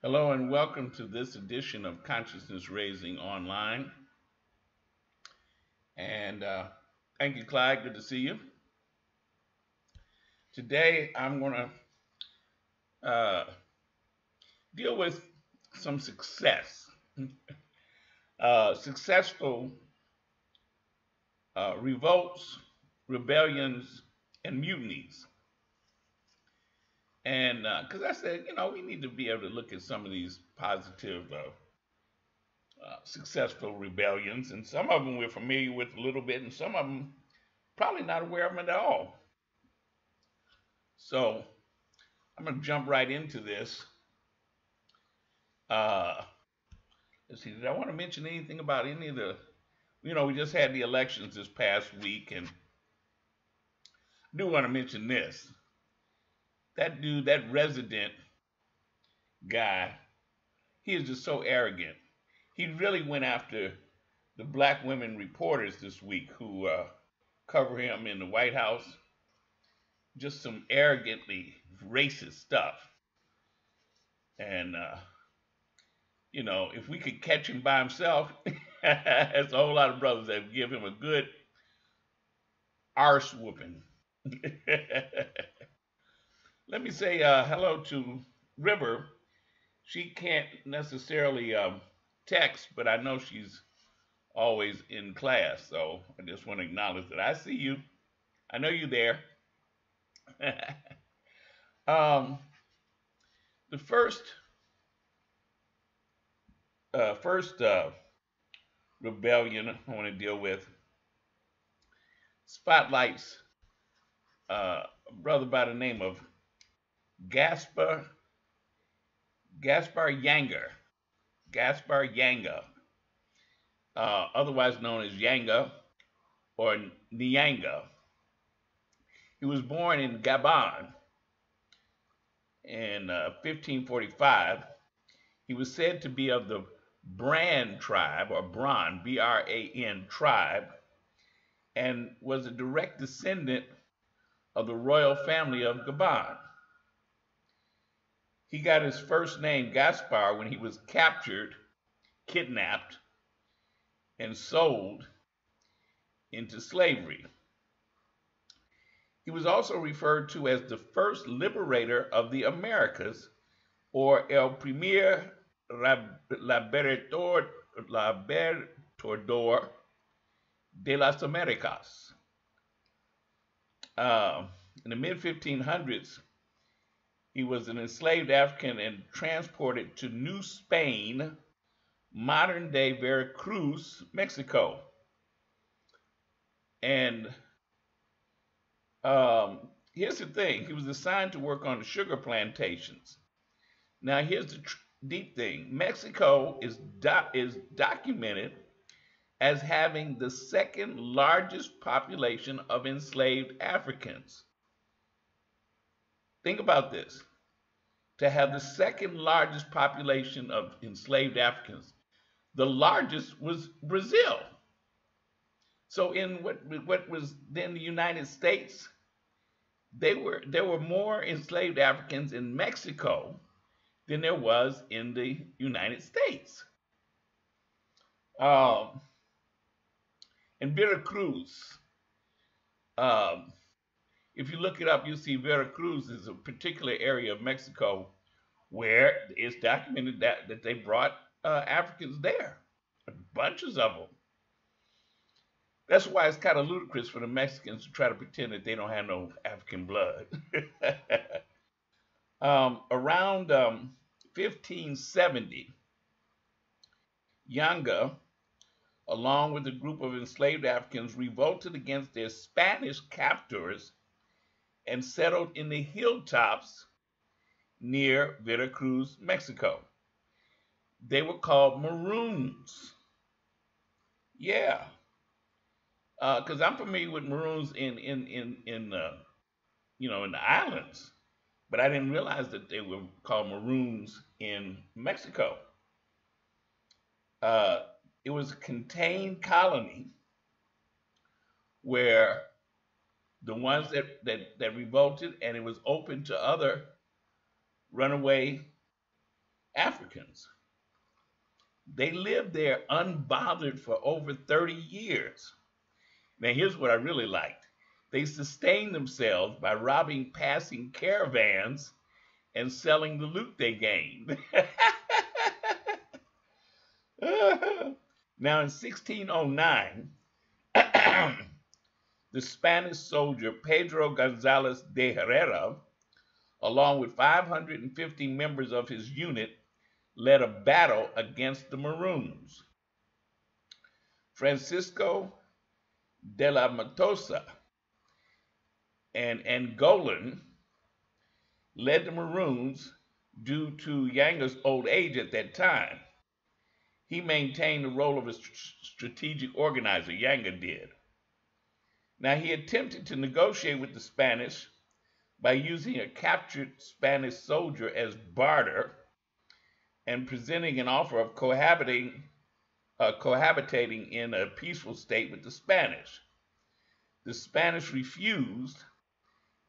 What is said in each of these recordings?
Hello and welcome to this edition of Consciousness Raising Online. And thank you, Clyde. Good to see you. Today I'm going to deal with some success, successful revolts, rebellions, and mutinies. And because I said, we need to be able to look at some of these positive, successful rebellions, and some of them we're familiar with a little bit, and some of them probably not aware of them at all. So I'm going to jump right into this. Uh, let's see, did I want to mention anything about any of the, we just had the elections this past week, and I do want to mention this. That dude, that resident guy, he is just so arrogant. He really went after the black women reporters this week who cover him in the White House. Just some arrogantly racist stuff. And if we could catch him by himself, there's a whole lot of brothers that would give him a good arse whooping. Let me say hello to River. She can't necessarily text, but I know she's always in class, so I just want to acknowledge that I see you. I know you're there. um, the first rebellion I want to deal with spotlights a brother by the name of Gaspar Gaspar Yanga, Gaspar Yanga, otherwise known as Yanga or Nyanga. He was born in Gabon in 1545. He was said to be of the Bran tribe, or Bran, B-R-A-N tribe, and was a direct descendant of the royal family of Gabon. He got his first name, Gaspar, when he was captured, kidnapped, and sold into slavery. He was also referred to as the first liberator of the Americas, or El Primer Libertador de las Americas. In the mid 1500s, he was an enslaved African and transported to New Spain, modern day Veracruz, Mexico. And here's the thing, he was assigned to work on the sugar plantations. Now, here's the deep thing. Mexico is documented as having the second largest population of enslaved Africans. Think about this. To have the second largest population of enslaved Africans, the largest was Brazil. So in what was then the United States, there were more enslaved Africans in Mexico than there was in the United States. In Veracruz, if you look it up, you see Veracruz is a particular area of Mexico where it's documented that they brought Africans there, bunches of them. That's why it's kind of ludicrous for the Mexicans to try to pretend that they don't have no African blood. Around 1570, Yanga, along with a group of enslaved Africans, revolted against their Spanish captors and settled in the hilltops near Veracruz, Mexico. They were called Maroons. Yeah, because I'm familiar with Maroons in the islands, but I didn't realize that they were called Maroons in Mexico. It was a contained colony where the ones that revolted, and it was open to other runaway Africans. They lived there unbothered for over 30 years. Now, here's what I really liked: they sustained themselves by robbing passing caravans and selling the loot they gained. Now, in 1609, the Spanish soldier Pedro Gonzalez de Herrera, along with 550 members of his unit, led a battle against the Maroons. Francisco de la Matosa, an Angolan, led the Maroons due to Yanga's old age at that time. He maintained the role of a strategic organizer, Yanga did. Now, he attempted to negotiate with the Spanish by using a captured Spanish soldier as barter and presenting an offer of cohabitating in a peaceful state with the Spanish. The Spanish refused,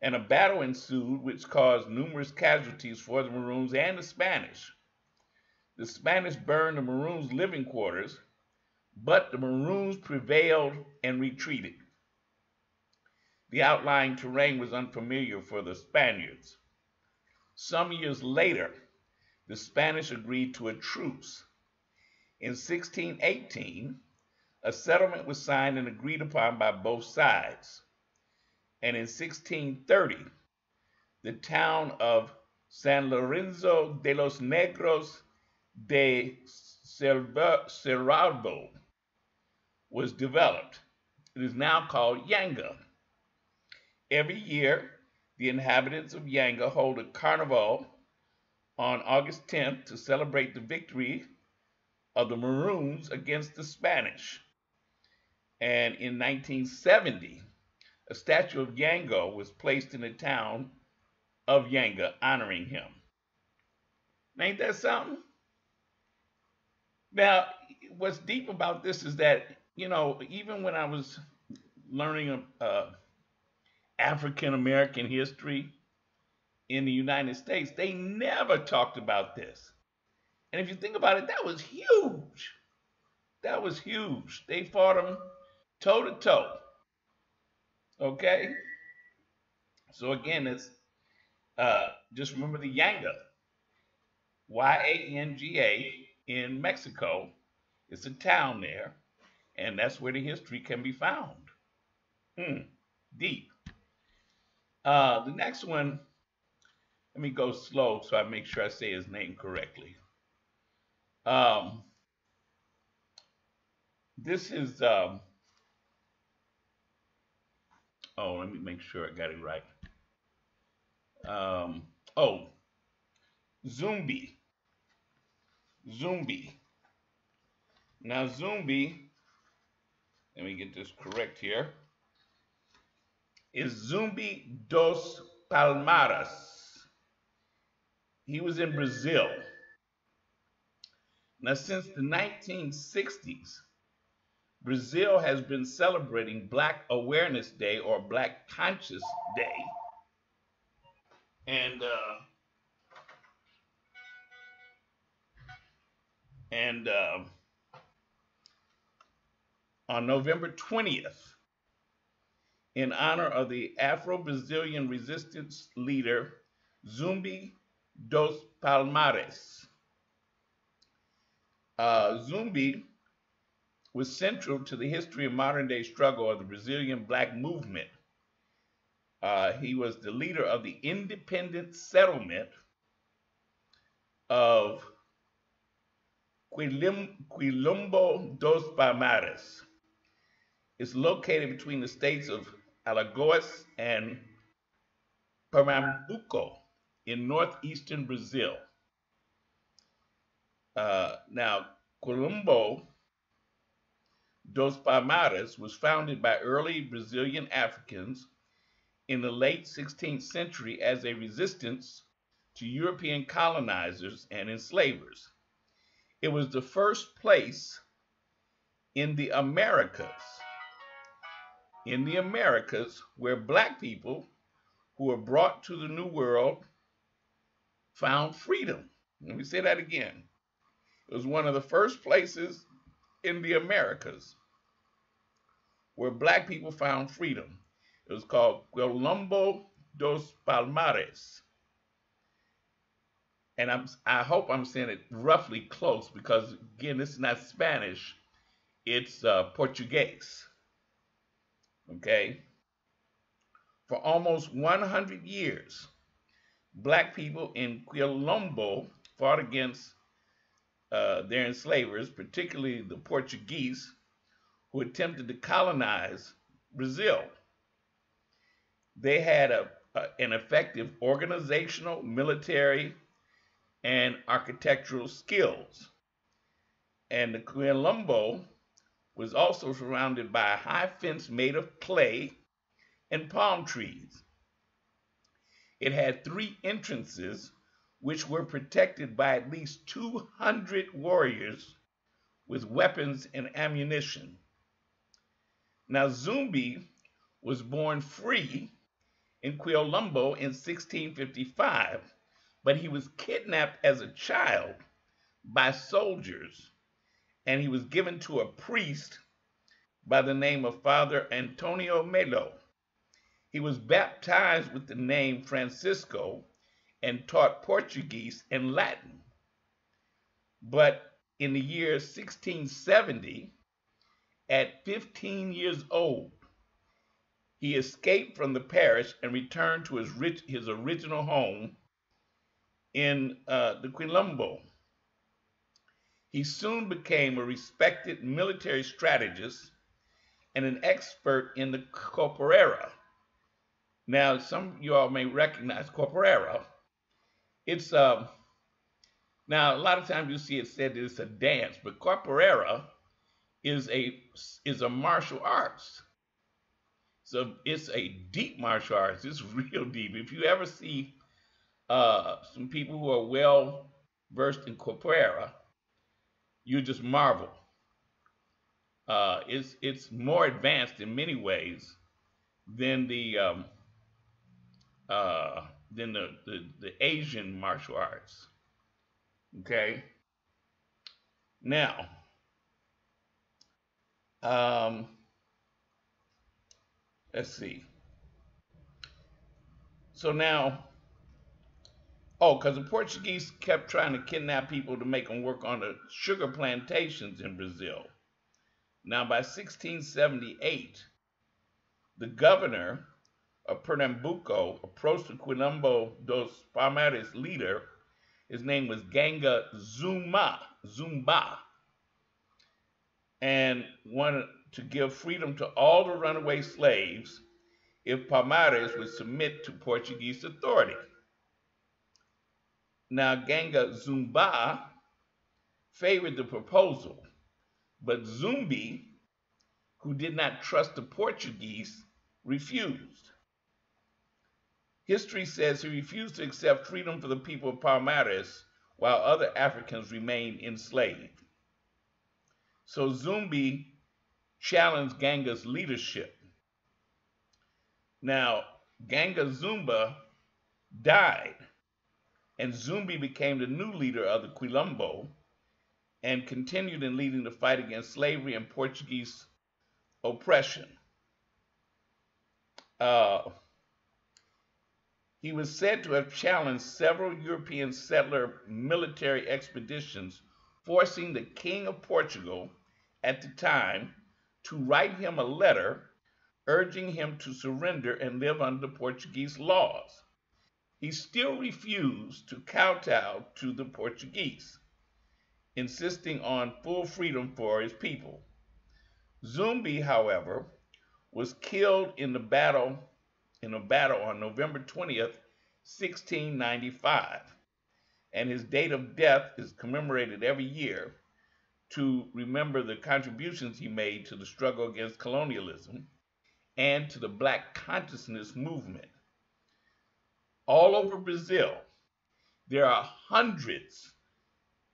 and a battle ensued, which caused numerous casualties for the Maroons and the Spanish. The Spanish burned the Maroons' living quarters, but the Maroons prevailed and retreated. The outlying terrain was unfamiliar for the Spaniards. Some years later, the Spanish agreed to a truce. In 1618, a settlement was signed and agreed upon by both sides. And in 1630, the town of San Lorenzo de los Negros de Cerralbo was developed. It is now called Yanga. Every year, the inhabitants of Yanga hold a carnival on August 10th to celebrate the victory of the Maroons against the Spanish. And in 1970, a statue of Yango was placed in the town of Yanga honoring him. Ain't that something? Now, what's deep about this is that, even when I was learning African American history in the United States, they never talked about this. And if you think about it, that was huge. That was huge. They fought them toe to toe. Okay? So again, it's just remember the Yanga, Yanga in Mexico. It's a town there, and that's where the history can be found. Deep. The next one, let me go slow so I make sure I say his name correctly. This is, let me make sure I got it right. Zumbi. Zumbi. Now, Zumbi, let me get this correct here, is Zumbi dos Palmares. He was in Brazil. Now, since the 1960s, Brazil has been celebrating Black Awareness Day or Black Conscious Day. And on November 20th, in honor of the Afro-Brazilian resistance leader Zumbi dos Palmares. Zumbi was central to the history of modern-day struggle of the Brazilian Black movement. He was the leader of the independent settlement of Quilombo dos Palmares. It's located between the states of Alagoas and Pernambuco in northeastern Brazil. Now, Quilombo dos Palmares was founded by early Brazilian Africans in the late 16th century as a resistance to European colonizers and enslavers. It was the first place in the Americas where Black people who were brought to the New World found freedom. Let me say that again. It was one of the first places in the Americas where black people found freedom. It was called Colombo dos Palmares. And I hope I'm saying it roughly close because, again, this is not Spanish, it's Portuguese. Okay? For almost 100 years, black people in Quilombo fought against their enslavers, particularly the Portuguese, who attempted to colonize Brazil. They had an effective organizational, military, and architectural skills. And the Quilombo was also surrounded by a high fence made of clay and palm trees. It had 3 entrances, which were protected by at least 200 warriors with weapons and ammunition. Now, Zumbi was born free in Quilombo in 1655, but he was kidnapped as a child by soldiers and he was given to a priest by the name of Father Antonio Melo. He was baptized with the name Francisco and taught Portuguese and Latin. But in the year 1670, at 15 years old, he escaped from the parish and returned to his original home in the Quilombo. He soon became a respected military strategist and an expert in the capoeira. Now, some of you all may recognize capoeira. It's now a lot of times you see it said that it's a dance, but capoeira is a martial arts. So it's a deep martial arts. It's real deep. If you ever see some people who are well versed in capoeira, you just marvel. It's more advanced in many ways than the Asian martial arts. Okay. Now, um, let's see. So now, oh, because the Portuguese kept trying to kidnap people to make them work on the sugar plantations in Brazil. Now, by 1678, the governor of Pernambuco approached the Quilombo dos Palmares leader. His name was Ganga Zumba, and wanted to give freedom to all the runaway slaves if Palmares would submit to Portuguese authority. Now, Ganga Zumba favored the proposal, but Zumbi, who did not trust the Portuguese, refused. History says he refused to accept freedom for the people of Palmares while other Africans remained enslaved. So Zumbi challenged Ganga's leadership. Now, Ganga Zumba died, and Zumbi became the new leader of the Quilombo and continued in leading the fight against slavery and Portuguese oppression. He was said to have challenged several European settler military expeditions, forcing the King of Portugal at the time to write him a letter urging him to surrender and live under Portuguese laws. He still refused to kowtow to the Portuguese, insisting on full freedom for his people. Zumbi, however, was killed in a battle on November 20th, 1695, and his date of death is commemorated every year to remember the contributions he made to the struggle against colonialism and to the Black consciousness movement. All over Brazil, there are hundreds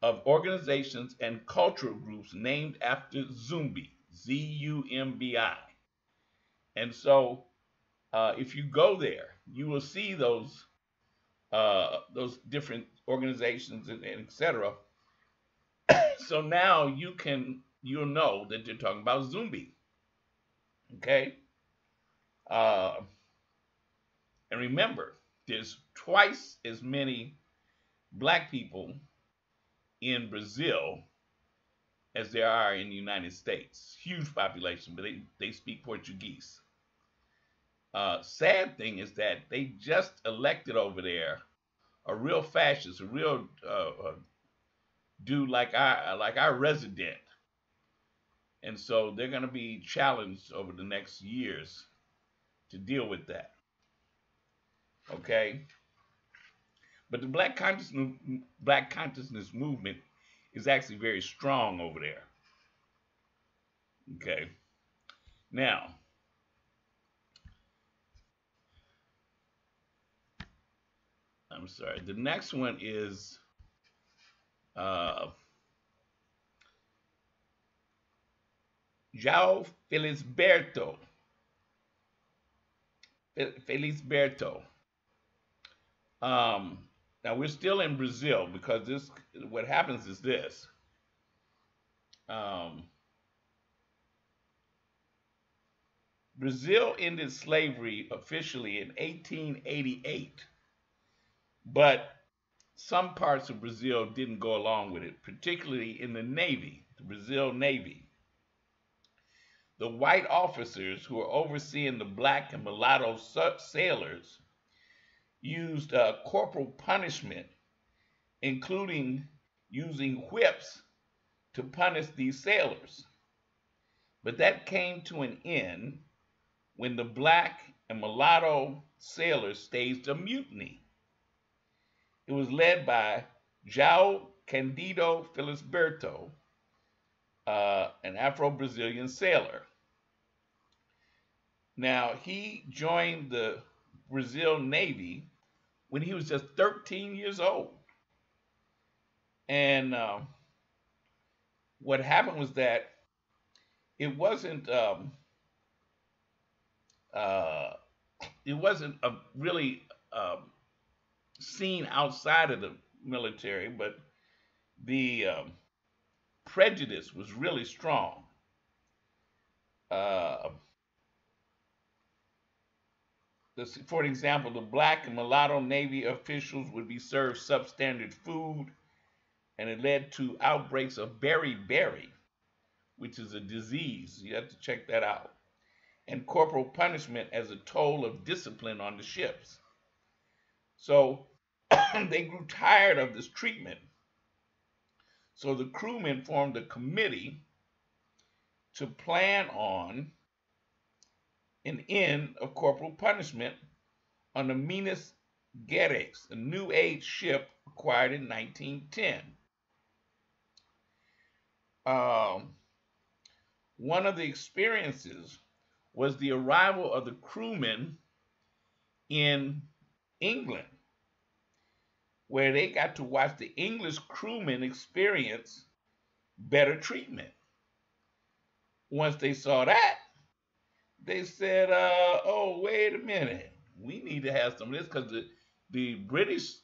of organizations and cultural groups named after Zumbi, Zumbi. And so if you go there, you will see those those different organizations and et cetera. So now you'll know that they're talking about Zumbi. Okay. Uh, and remember, there's twice as many black people in Brazil as there are in the United States. Huge population, but they speak Portuguese. Sad thing is that they just elected over there a real fascist, a real dude like our resident, and so they're going to be challenged over the next years to deal with that. Okay, but the black consciousness movement is actually very strong over there. Okay, now I'm sorry. The next one is uh, João Felisberto. Felisberto. Um, Now we're still in Brazil because this. What happens is this. Um, Brazil ended slavery officially in 1888, but some parts of Brazil didn't go along with it, particularly in the Navy, the Brazil Navy. The white officers who were overseeing the black and mulatto sailors used corporal punishment, including using whips to punish these sailors. But that came to an end when the black and mulatto sailors staged a mutiny. It was led by João Candido Felisberto, an Afro-Brazilian sailor. Now, he joined the Brazil Navy when he was just 13 years old. And what happened was that it wasn't uh, it wasn't a really seen outside of the military, but the prejudice was really strong. Uh, for example, the black and mulatto Navy officials would be served substandard food, and it led to outbreaks of beriberi, which is a disease. You have to check that out. And corporal punishment as a toll of discipline on the ships. So they grew tired of this treatment. So the crewmen formed a committee to plan on an end of corporal punishment on the Minas Gerais, a new age ship acquired in 1910. One of the experiences was the arrival of the crewmen in England, where they got to watch the English crewmen experience better treatment. Once they saw that, they said, oh, wait a minute. We need to have some of this because the British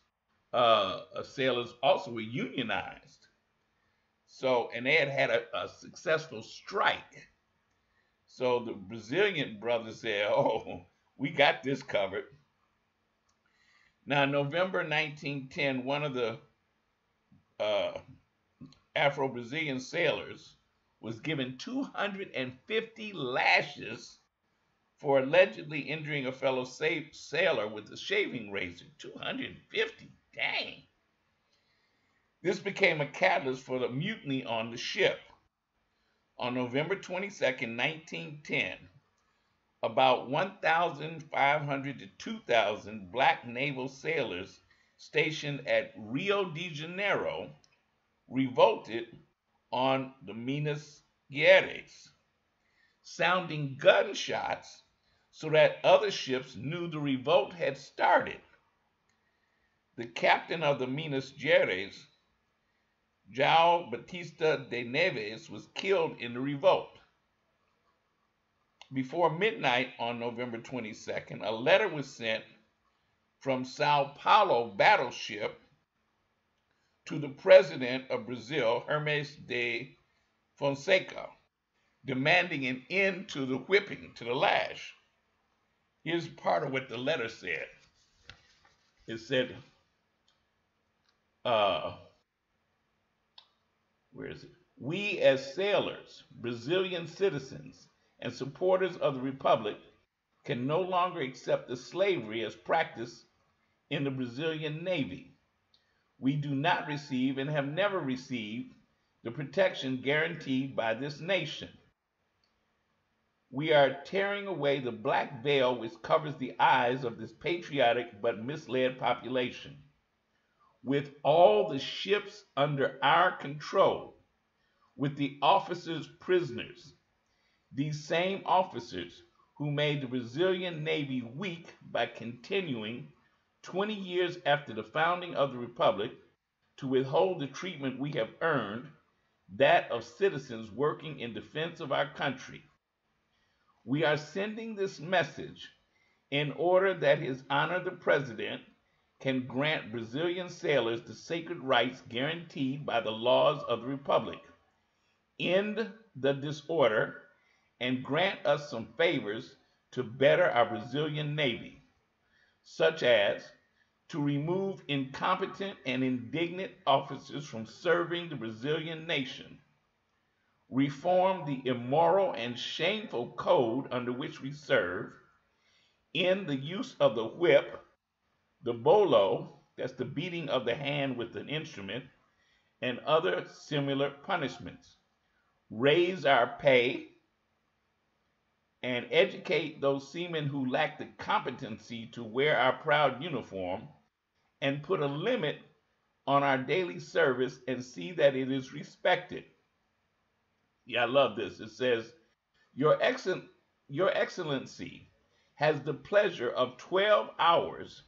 sailors also were unionized. So, and they had a successful strike. So the Brazilian brothers said, oh, we got this covered. Now, in November 1910, one of the Afro-Brazilian sailors was given 250 lashes for allegedly injuring a fellow sailor with a shaving razor. 250, dang. This became a catalyst for the mutiny on the ship. On November 22nd, 1910, about 1,500 to 2,000 black naval sailors stationed at Rio de Janeiro revolted on the Minas Gerais, sounding gunshots so that other ships knew the revolt had started. The captain of the Minas Gerais, João Batista de Neves, was killed in the revolt. Before midnight on November 22nd, a letter was sent from Sao Paulo battleship to the president of Brazil, Hermes de Fonseca, demanding an end to the whipping, to the lash. Here's part of what the letter said. It said, uh, where is it? We as sailors, Brazilian citizens, and supporters of the Republic can no longer accept the slavery as practiced in the Brazilian Navy. We do not receive and have never received the protection guaranteed by this nation. We are tearing away the black veil which covers the eyes of this patriotic but misled population. With all the ships under our control, with the officers prisoners, these same officers who made the Brazilian Navy weak by continuing 20 years after the founding of the Republic to withhold the treatment we have earned, that of citizens working in defense of our country. We are sending this message in order that His Honor the President can grant Brazilian sailors the sacred rights guaranteed by the laws of the Republic, end the disorder, and grant us some favors to better our Brazilian Navy, such as to remove incompetent and indignant officers from serving the Brazilian nation, reform the immoral and shameful code under which we serve, end the use of the whip, the bolo, that's the beating of the hand with an instrument, and other similar punishments, raise our pay, and educate those seamen who lack the competency to wear our proud uniform, and put a limit on our daily service and see that it is respected. Yeah, I love this. It says, Your Excellency has the pleasure of 12 hours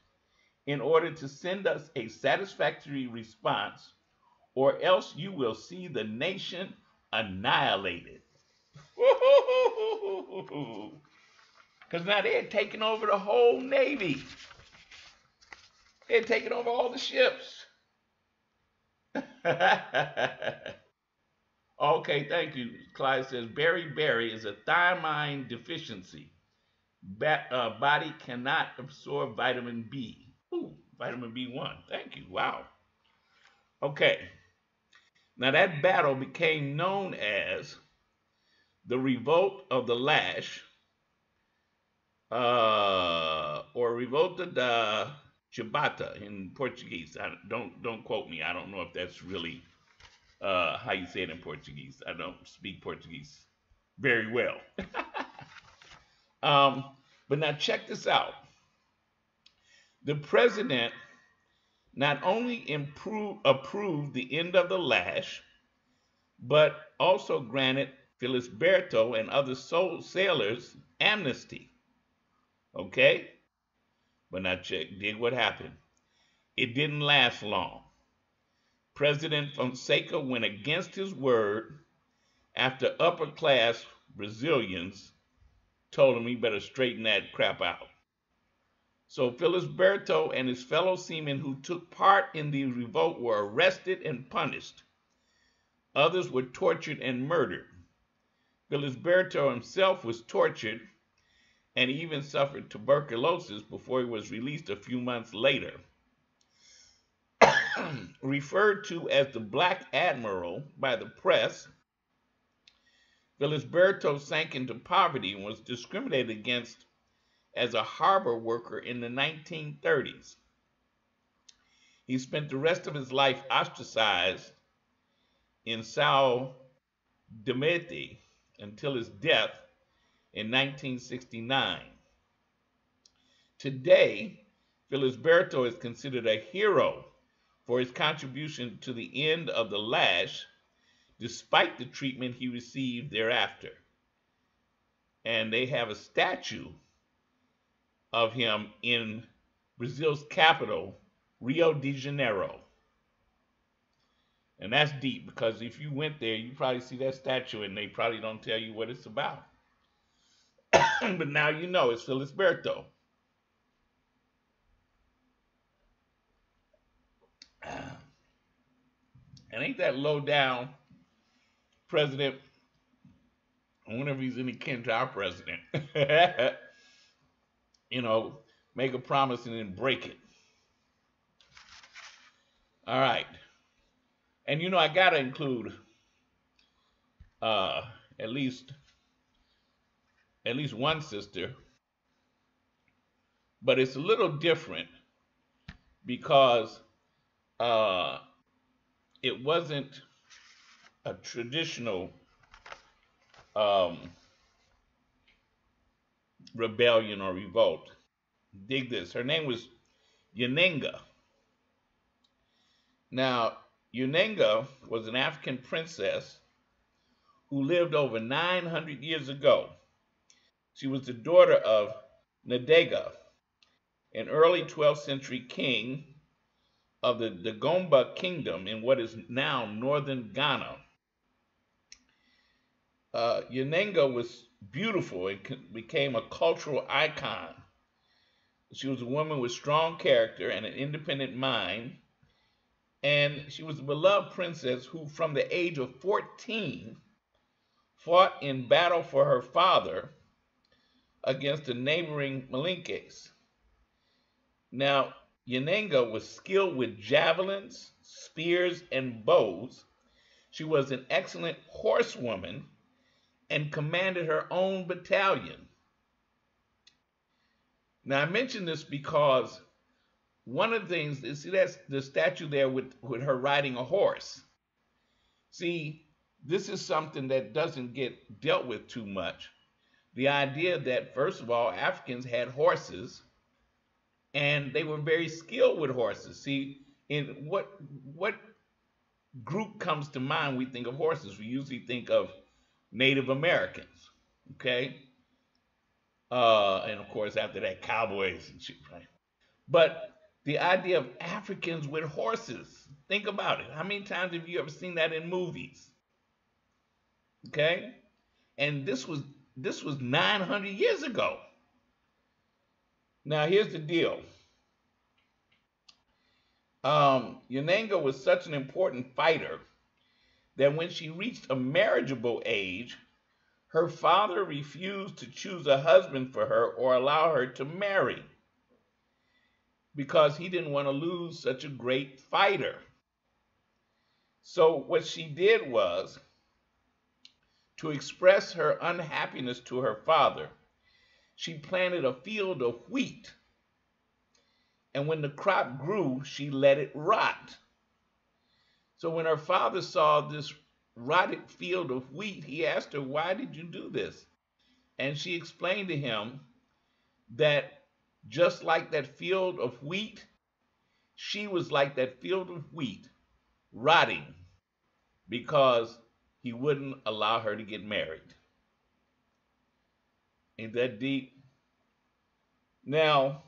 in order to send us a satisfactory response, or else you will see the nation annihilated. Because now they're taking over the whole Navy. They're taking over all the ships. Okay, thank you. Clyde says beriberi is a thiamine deficiency. Body cannot absorb vitamin B. Ooh, vitamin B1. Thank you. Wow. Okay. Now that battle became known as the Revolt of the Lash, or Revolta da Chibata in Portuguese. Don't quote me. I don't know if that's really how you say it in Portuguese. I don't speak Portuguese very well. But now check this out. The president not only approved the end of the lash, but also granted Felisberto and other sailors amnesty. Okay? But now dig what happened. It didn't last long. President Fonseca went against his word after upper class Brazilians told him he better straighten that crap out. So Felisberto and his fellow seamen who took part in the revolt were arrested and punished. Others were tortured and murdered. Felisberto himself was tortured and even suffered tuberculosis before he was released a few months later. Referred to as the Black Admiral by the press, Felisberto sank into poverty and was discriminated against as a harbor worker in the 1930s. He spent the rest of his life ostracized in Sao Domete until his death in 1969. Today, Felisberto is considered a hero for his contribution to the end of the lash, despite the treatment he received thereafter. And they have a statue of him in Brazil's capital, Rio de Janeiro. And that's deep, because if you went there, you probably see that statue and they probably don't tell you what it's about. But now you know it's Felisberto. And ain't that low down president, I wonder if he's any kin to our president, you know, make a promise and then break it. All right. And I got to include uh, at least one sister, but it's a little different because uh, it wasn't a traditional um, rebellion or revolt. Dig this. Her name was Yanenga. Now, Yanenga was an African princess who lived over 900 years ago. She was the daughter of Ndega, an early 12th century king of the Dagomba kingdom in what is now northern Ghana. Yanenga was beautiful and became a cultural icon. She was a woman with strong character and an independent mind, and she was a beloved princess who, from the age of 14, fought in battle for her father against the neighboring Malinkes. Now, Yanenga was skilled with javelins, spears, and bows. She was an excellent horsewoman and commanded her own battalion. Now, I mention this because one of the things, see, that's the statue there with her riding a horse. See, this is something that doesn't get dealt with too much. The idea that, first of all, Africans had horses and they were very skilled with horses. See, in what group comes to mind, we think of horses. We usually think of Native Americans, okay? And of course, after that, cowboys and shit, right? But the idea of Africans with horses, think about it. How many times have you ever seen that in movies? Okay? And this was 900 years ago. Now, here's the deal. Yanenga was such an important fighter that when she reached a marriageable age, her father refused to choose a husband for her or allow her to marry because he didn't want to lose such a great fighter. So what she did was, to express her unhappiness to her father, she planted a field of wheat. And when the crop grew, she let it rot. So when her father saw this rotted field of wheat, he asked her, "Why did you do this?" And she explained to him that just like that field of wheat, she was like that field of wheat, rotting because he wouldn't allow her to get married. Ain't that deep? Now,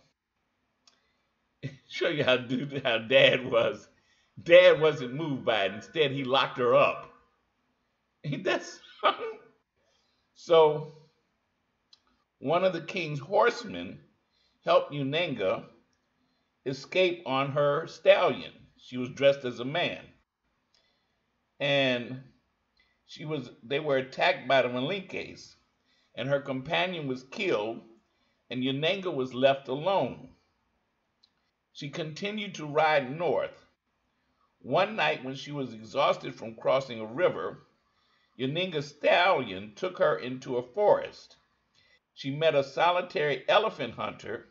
show you how dad was. Dad wasn't moved by it. Instead, he locked her up. That's so. One of the king's horsemen helped Yanenga escape on her stallion. She was dressed as a man, and they were attacked by the Malinkes, and her companion was killed, and Yanenga was left alone. She continued to ride north. One night, when she was exhausted from crossing a river, Yanenga's stallion took her into a forest. She met a solitary elephant hunter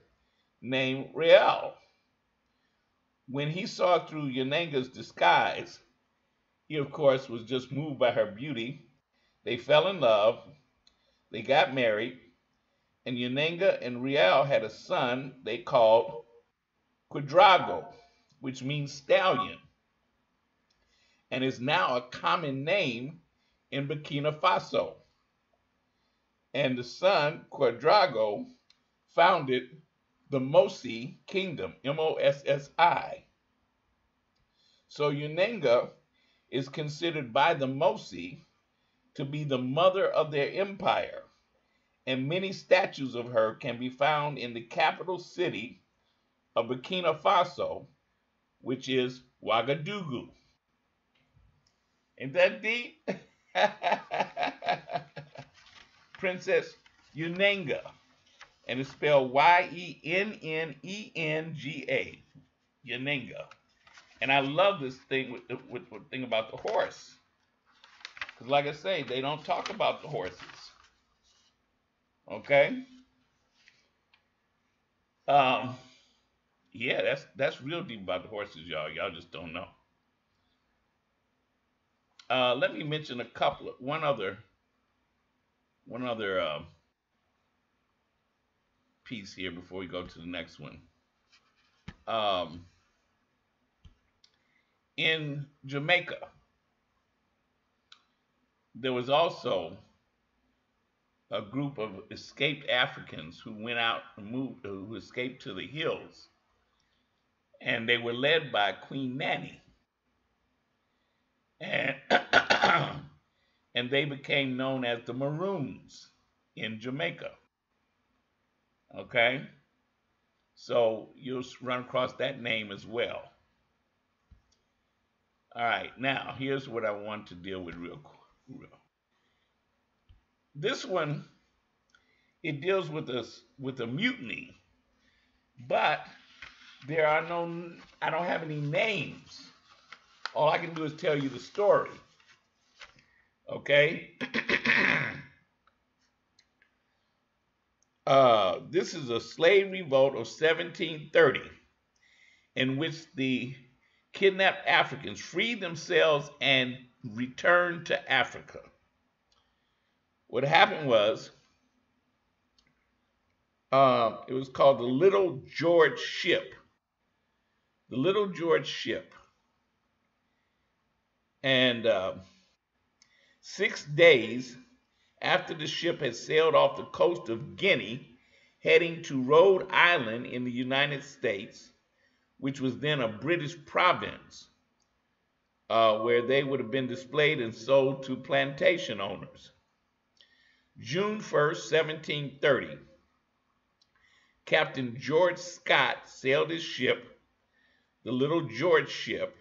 named Real. When he saw through Yanenga's disguise, he, of course, was just moved by her beauty. They fell in love, they got married, and Yanenga and Real had a son they called Quadrago, which means stallion, and is now a common name in Burkina Faso. And the son, Quadrago, founded the Mossi Kingdom, Mossi. So Yanenga is considered by the Mossi to be the mother of their empire, and many statues of her can be found in the capital city of Burkina Faso, which is Ouagadougou. Ain't that deep? Princess Yenenga. And it's spelled Yennenga. Yenenga. And I love this thing with the thing about the horse. Because like I say, they don't talk about the horses. Okay? Um, yeah, that's real deep about the horses, y'all. Y'all just don't know. Let me mention one other piece here before we go to the next one. Um, in Jamaica, there was also a group of escaped Africans who went out and moved, who escaped to the hills, and they were led by Queen Nanny, and and they became known as the Maroons in Jamaica. Okay, so you'll run across that name as well. All right, now here's what I want to deal with real quick. This one, it deals with us with a mutiny, but there are no, I don't have any names. All I can do is tell you the story. Okay? This is a slave revolt of 1730 in which the kidnapped Africans freed themselves and returned to Africa. What happened was, it was called the Little George Ship. The Little George Ship. And 6 days after the ship had sailed off the coast of Guinea, heading to Rhode Island in the United States, which was then a British province, where they would have been displayed and sold to plantation owners. June 1st, 1730, Captain George Scott sailed his ship, the Little George Ship.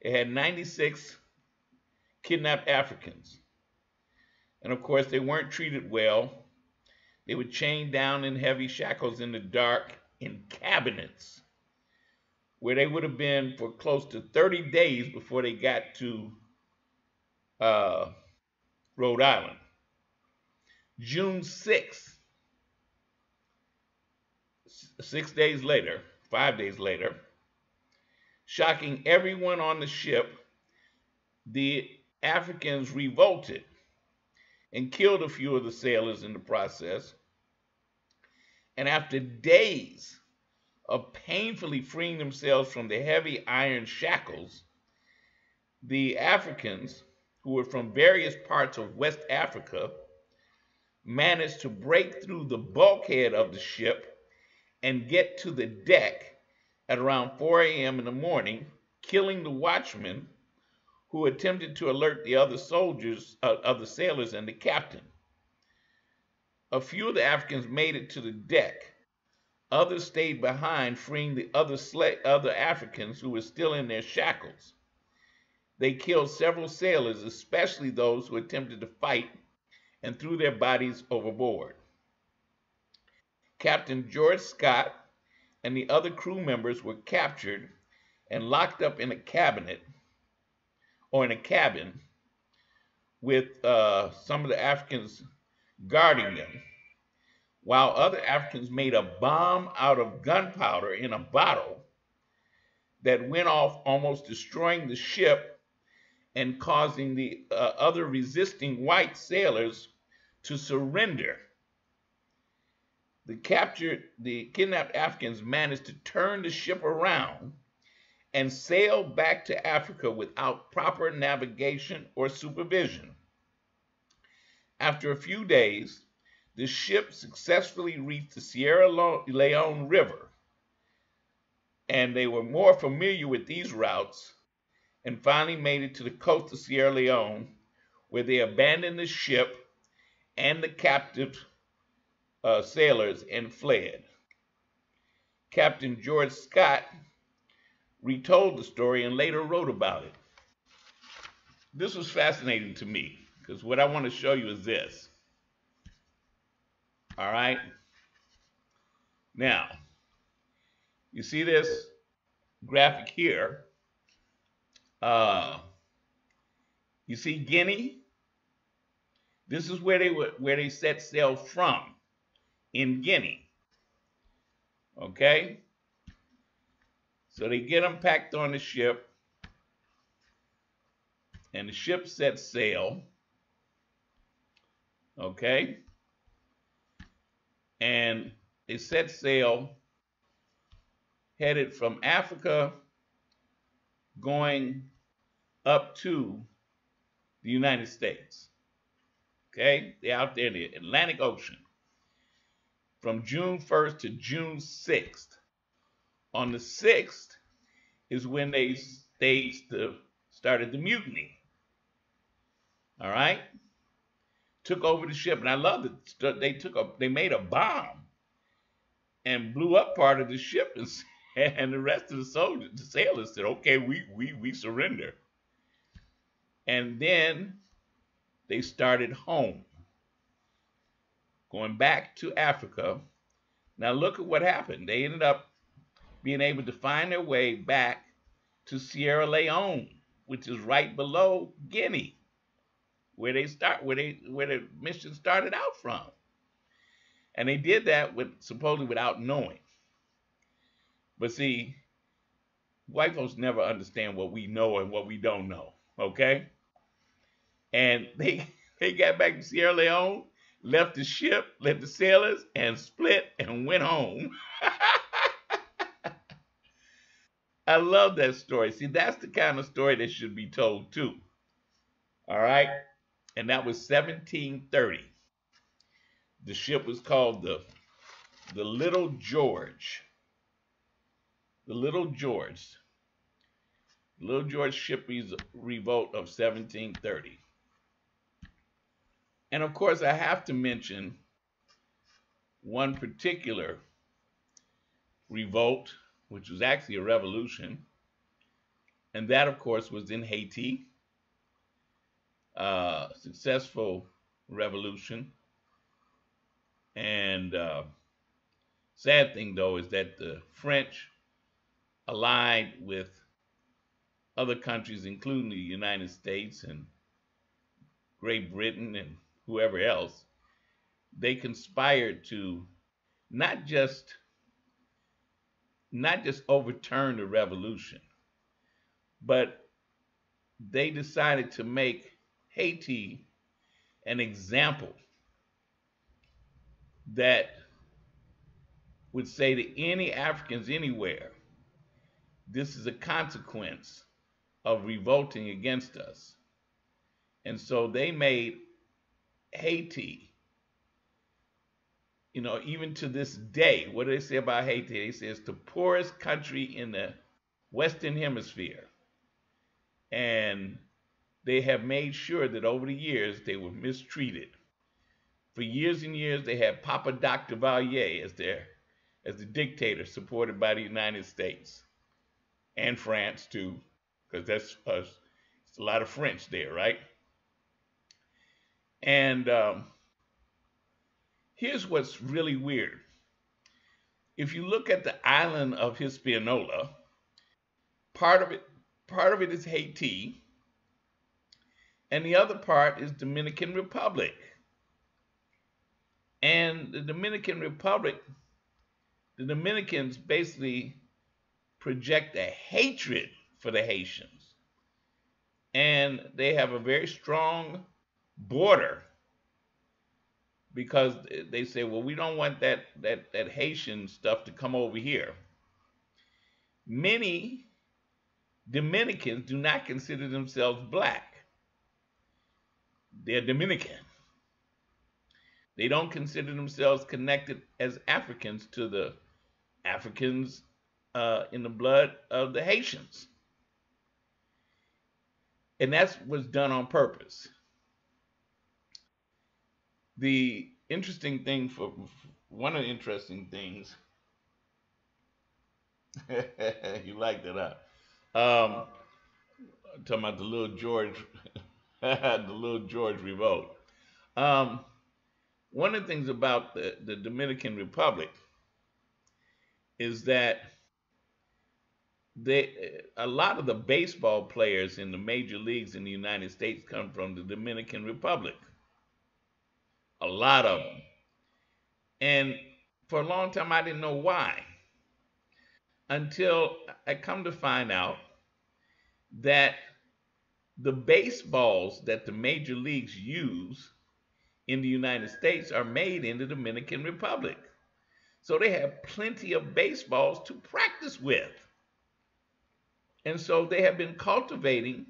It had 96 kidnapped Africans. And of course, they weren't treated well. They were chained down in heavy shackles in the dark in cabinets, where they would have been for close to 30 days before they got to Rhode Island. June 6th, 6 days later, 5 days later, shocking everyone on the ship, the Africans revolted and killed a few of the sailors in the process. And after days of painfully freeing themselves from the heavy iron shackles, the Africans, who were from various parts of West Africa, managed to break through the bulkhead of the ship and get to the deck at around 4 a.m. in the morning, killing the watchman who attempted to alert the other soldiers, other sailors, and the captain. A few of the Africans made it to the deck. Others stayed behind, freeing the other Africans who were still in their shackles. They killed several sailors, especially those who attempted to fight, and threw their bodies overboard. Captain George Scott and the other crew members were captured and locked up in a cabin with some of the Africans guarding them, while other Africans made a bomb out of gunpowder in a bottle that went off, almost destroying the ship and causing the other resisting white sailors to surrender. The kidnapped Africans managed to turn the ship around and sail back to Africa without proper navigation or supervision. After a few days, the ship successfully reached the Sierra Leone River, and they were more familiar with these routes and finally made it to the coast of Sierra Leone, where they abandoned the ship and the captive sailors and fled. Captain George Scott retold the story and later wrote about it. this was fascinating to me because what I want to show you is this. All right. Now, you see this graphic here. Uh, you see Guinea. This is where they set sail from in Guinea. Okay. So they get them packed on the ship, and the ship sets sail. Okay. And they set sail headed from Africa going up to the United States. Okay, they're out there in the Atlantic Ocean from June 1st to June 6th. On the 6th is when they started the mutiny. All right, took over the ship, and I love it. They made a bomb and blew up part of the ship, and the rest of the sailors said, "Okay, we surrender." And then they started home, going back to Africa. Now look at what happened. They ended up being able to find their way back to Sierra Leone, which is right below Guinea, where the mission started out from. And they did that supposedly without knowing. But see, white folks never understand what we know and what we don't know. Okay? And they got back to Sierra Leone, left the ship, left the sailors, and split and went home. I love that story. See, that's the kind of story that should be told too. All right? And that was 1730. The ship was called the Little George. The Little George. The Little George Shippey's Revolt of 1730. And of course, I have to mention one particular revolt, which was actually a revolution. And that, of course, was in Haiti. Successful revolution. And sad thing, though, is that the French allied with other countries, including the United States and Great Britain and whoever else. They conspired to not just overturn the revolution, but they decided to make Haiti an example that would say to any Africans anywhere, this is a consequence of revolting against us. And so they made Haiti, even to this day, what do they say about Haiti? They say it's the poorest country in the Western Hemisphere. And they have made sure that over the years they were mistreated. For years and years, they had Papa Doc Duvalier as the dictator, supported by the United States and France too, because that's us. It's a lot of French there, right? And here's what's really weird. If you look at the island of Hispaniola, part of it is Haiti, and the other part is Dominican Republic. And the Dominican Republic, the Dominicans basically project a hatred for the Haitians. And they have a very strong border because they say, well, we don't want that Haitian stuff to come over here. Many Dominicans do not consider themselves black. They're Dominican. They don't consider themselves connected as Africans to the Africans in the blood of the Haitians. And that was done on purpose. The interesting thing one of the interesting things, you like that, huh? Talking about the Little George the little George Revolt. Um, One of the things about the Dominican Republic is that a lot of the baseball players in the major leagues in the United States come from the Dominican Republic. A lot of them. And for a long time, I didn't know why until I come to find out that the baseballs that the major leagues use in the United States are made in the Dominican Republic. So they have plenty of baseballs to practice with. And so they have been cultivating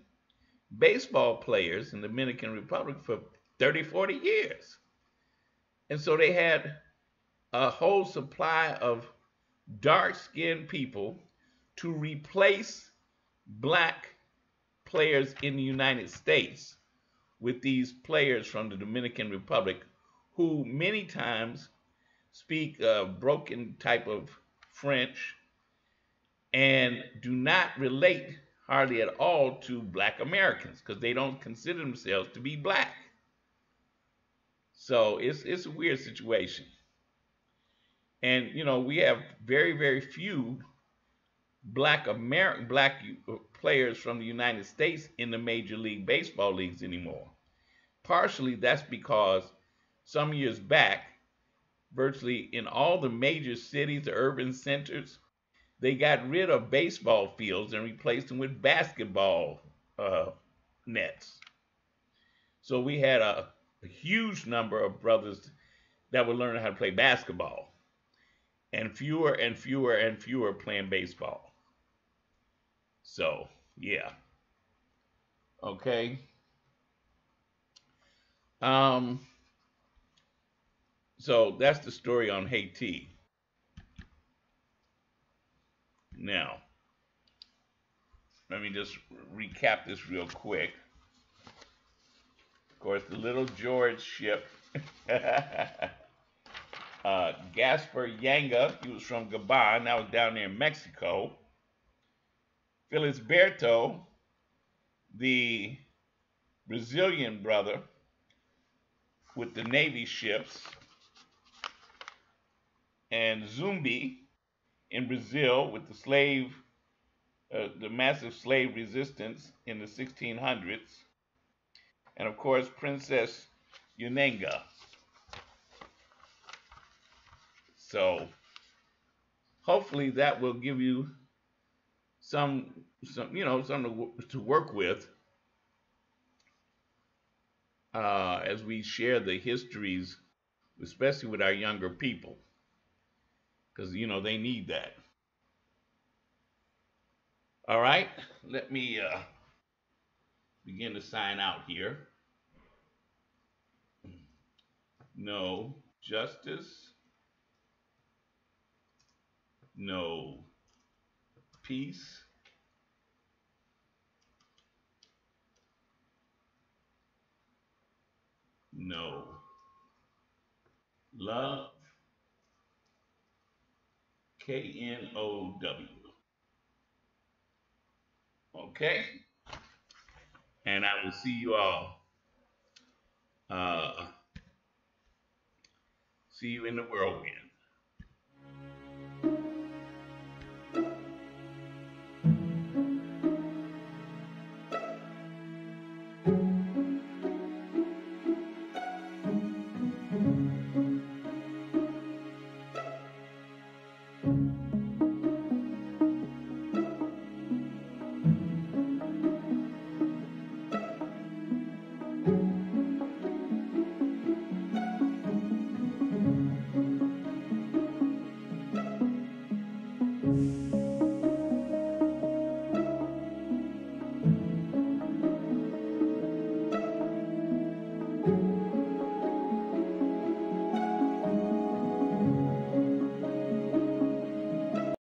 baseball players in the Dominican Republic for 30, 40 years. And so they had a whole supply of dark skinned people to replace black players in the United States with these players from the Dominican Republic who many times speak a broken type of French and do not relate hardly at all to black Americans because they don't consider themselves to be black. So it's a weird situation. And we have very few black players from the United States in the Major League Baseball leagues anymore. Partially that's because some years back, virtually in all the major cities, the urban centers, they got rid of baseball fields and replaced them with basketball uh, nets. So we had a huge number of brothers that were learning how to play basketball, and fewer and fewer and fewer playing baseball. So yeah, okay. Um, so that's the story on Haiti. Now, let me just recap this real quick. Of course, the little George ship, Gaspar Yanga, he was from Gabon, that was down there in Mexico. Felisberto, the Brazilian brother with the Navy ships, and Zumbi in Brazil with the massive slave resistance in the 1600s, and of course Princess Unenga. So hopefully that will give you something to work with as we share the histories, especially with our younger people, because they need that. All right, let me begin to sign out here. No justice, no peace, no love. KNOW. Okay, and I will see you all. Uh, see you in the whirlwind.